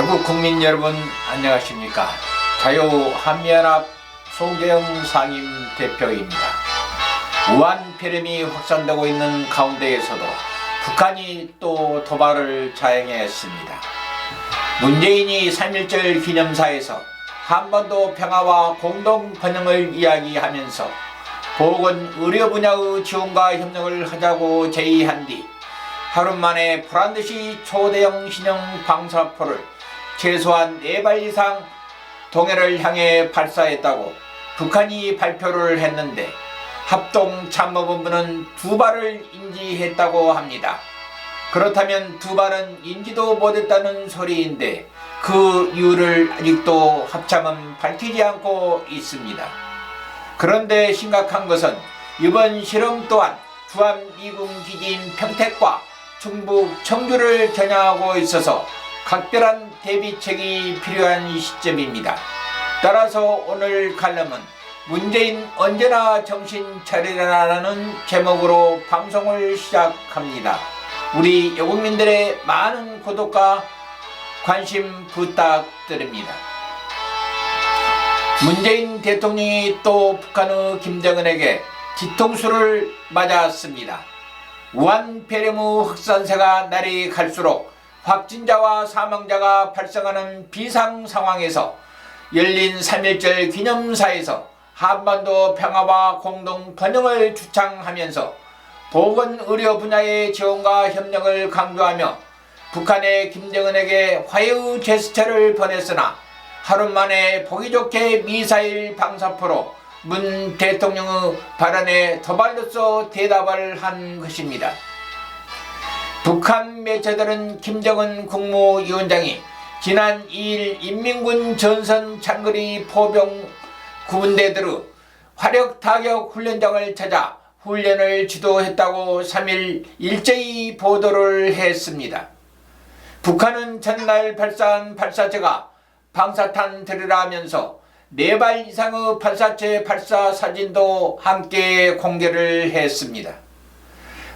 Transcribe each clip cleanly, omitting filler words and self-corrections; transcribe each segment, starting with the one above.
대구 국민 여러분 안녕하십니까. 자유한미연합 송재영 상임 대표입니다. 우한 폐렴이 확산되고 있는 가운데에서도 북한이 또 도발을 자행했습니다. 문재인이 3.1절 기념사에서 한반도 평화와 공동 번영을 이야기하면서 보건 의료 분야의 지원과 협력을 하자고 제의한 뒤 하루 만에 보란듯이 초대형 신형 방사포를 최소한 4발 이상 동해를 향해 발사했다고 북한이 발표를 했는데 합동참모본부는 2발을 인지했다고 합니다. 그렇다면 2발은 인지도 못했다는 소리인데 그 이유를 아직도 합참은 밝히지 않고 있습니다. 그런데 심각한 것은 이번 실험 또한 주한미군 기지인 평택과 충북 청주를 겨냥하고 있어서 각별한 대비책이 필요한 시점입니다. 따라서 오늘 칼럼은 문재인 언제나 정신 차리라는 제목으로 방송을 시작합니다. 우리 여국민들의 많은 구독과 관심 부탁드립니다. 문재인 대통령이 또 북한의 김정은에게 뒤통수를 맞았습니다. 우한 폐렴의 확산세가 날이 갈수록 확진자와 사망자가 발생하는 비상 상황에서 열린 3.1절 기념사에서 한반도 평화와 공동 번영을 주창하면서 보건의료 분야의 지원과 협력을 강조하며 북한의 김정은에게 화해의 제스처를 보냈으나 하루 만에 보기 좋게 미사일 방사포로 문 대통령의 발언에 도발로서 대답을 한 것입니다. 북한 매체들은 김정은 국무위원장이 지난 2일 인민군 전선 장거리 포병 구분대들의 화력 타격 훈련장을 찾아 훈련을 지도했다고 3일 일제히 보도를 했습니다. 북한은 전날 발사한 발사체가 방사탄들이라면서 4발 이상의 발사체 발사 사진도 함께 공개를 했습니다.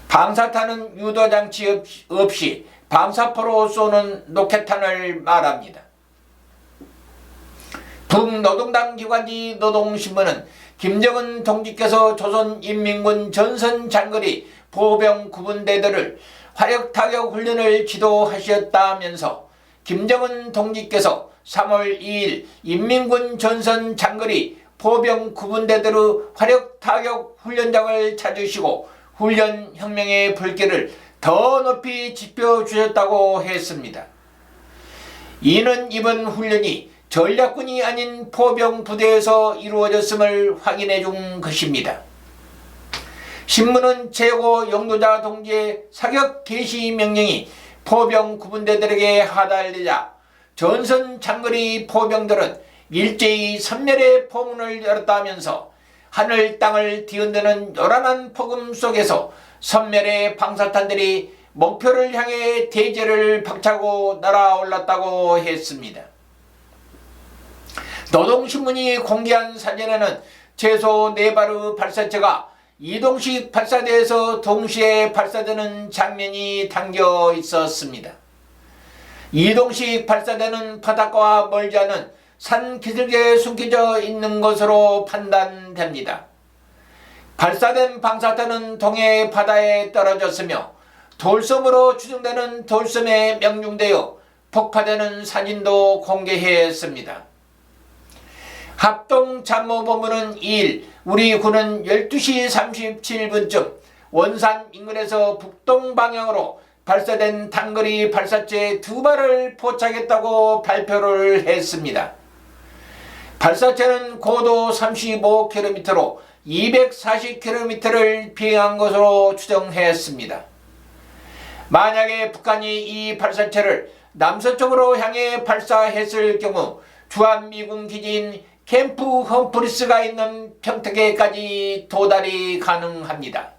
방사탄은 유도장치 없이 방사포로 쏘는 로켓탄을 말합니다. 북노동당 기관지 노동신문은 김정은 동지께서 조선인민군 전선 장거리 보병 구분대들을 화력타격 훈련을 지도하셨다면서 김정은 동지께서 3월 2일 인민군 전선 장거리 보병 구분대들의 화력타격 훈련장을 찾으시고 훈련 혁명의 불길을 더 높이 지펴주셨다고 했습니다. 이는 이번 훈련이 전략군이 아닌 포병 부대에서 이루어졌음을 확인해 준 것입니다. 신문은 최고 영도자 동지의 사격 개시 명령이 포병 구분대들에게 하달되자 전선 장거리 포병들은 일제히 선멸의 포문을 열었다면서 하늘 땅을 뒤흔드는 요란한 폭음 속에서 선멸의 방사탄들이 목표를 향해 대제를 박차고 날아올랐다고 했습니다. 노동신문이 공개한 사진에는 최소 4발의 발사체가 이동식 발사대에서 동시에 발사되는 장면이 담겨 있었습니다. 이동식 발사대는 바닷가와 멀지 않은 산 기슭에 숨겨져 있는 것으로 판단됩니다. 발사된 방사탄은 동해 바다에 떨어졌으며 돌섬으로 추정되는 돌섬에 명중되어 폭파되는 사진도 공개했습니다. 합동참모본부는 2일 우리 군은 12시 37분쯤 원산 인근에서 북동 방향으로 발사된 단거리 발사체 2발을 포착했다고 발표를 했습니다. 발사체는 고도 35km로 240km를 비행한 것으로 추정했습니다. 만약에 북한이 이 발사체를 남서쪽으로 향해 발사했을 경우 주한미군 기지인 캠프 험프리스가 있는 평택에까지 도달이 가능합니다.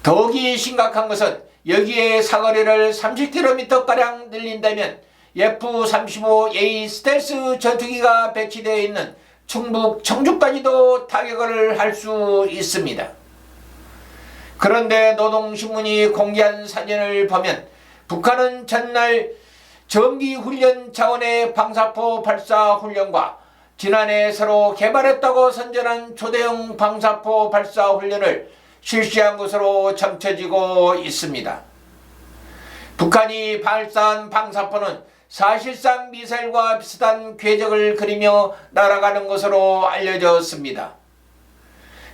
더욱이 심각한 것은 여기에 사거리를 30km가량 늘린다면 F-35A 스텔스 전투기가 배치되어 있는 충북 청주까지도 타격을 할 수 있습니다. 그런데 노동신문이 공개한 사진을 보면 북한은 전날 정기훈련 차원의 방사포 발사 훈련과 지난해 새로 개발했다고 선전한 초대형 방사포 발사 훈련을 실시한 것으로 점쳐지고 있습니다. 북한이 발사한 방사포는 사실상 미사일과 비슷한 궤적을 그리며 날아가는 것으로 알려졌습니다.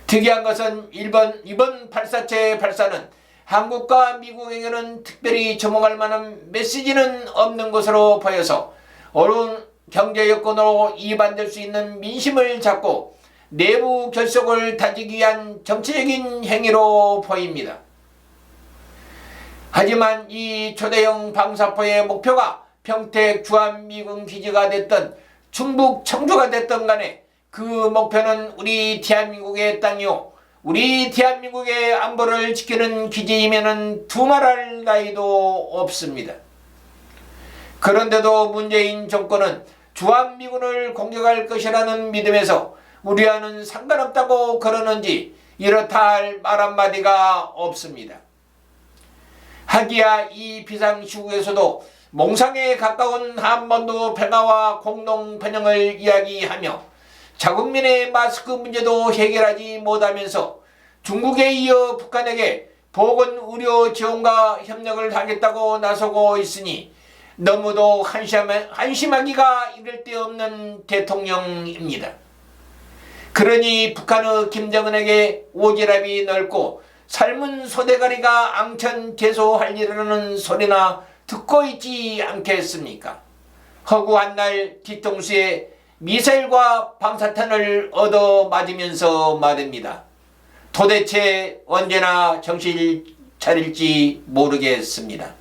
특이한 것은 이번 발사체 발사는 한국과 미국에게는 특별히 주목할 만한 메시지는 없는 것으로 보여서 어려운 경제 여건으로 이반될 수 있는 민심을 잡고 내부 결속을 다지기 위한 정치적인 행위로 보입니다. 하지만 이 초대형 방사포의 목표가 평택 주한미군 기지가 됐든 충북 청주가 됐든 간에 그 목표는 우리 대한민국의 땅이요, 우리 대한민국의 안보를 지키는 기지이면은 두말할 나위도 없습니다. 그런데도 문재인 정권은 주한미군을 공격할 것이라는 믿음에서 우리와는 상관없다고 그러는지 이렇다 할 말 한마디가 없습니다. 하기야 이 비상시국에서도 몽상에 가까운 한반도 평화와 공동 번영을 이야기하며 자국민의 마스크 문제도 해결하지 못하면서 중국에 이어 북한에게 보건 의료 지원과 협력을 하겠다고 나서고 있으니 너무도 한심하기가 이를 데 없는 대통령입니다. 그러니 북한의 김정은에게 오지랖이 넓고 삶은 소대가리가 앙천대소하리라는 소리나 듣고 있지 않겠습니까? 허구한 날 뒤통수에 미사일과 방사탄을 얻어 맞으면서 말입니다. 도대체 언제나 정신 차릴지 모르겠습니다.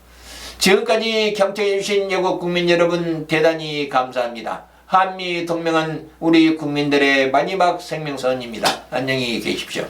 지금까지 경청해 주신 여국 국민 여러분 대단히 감사합니다. 한미동맹은 우리 국민들의 마지막 생명선입니다. 안녕히 계십시오.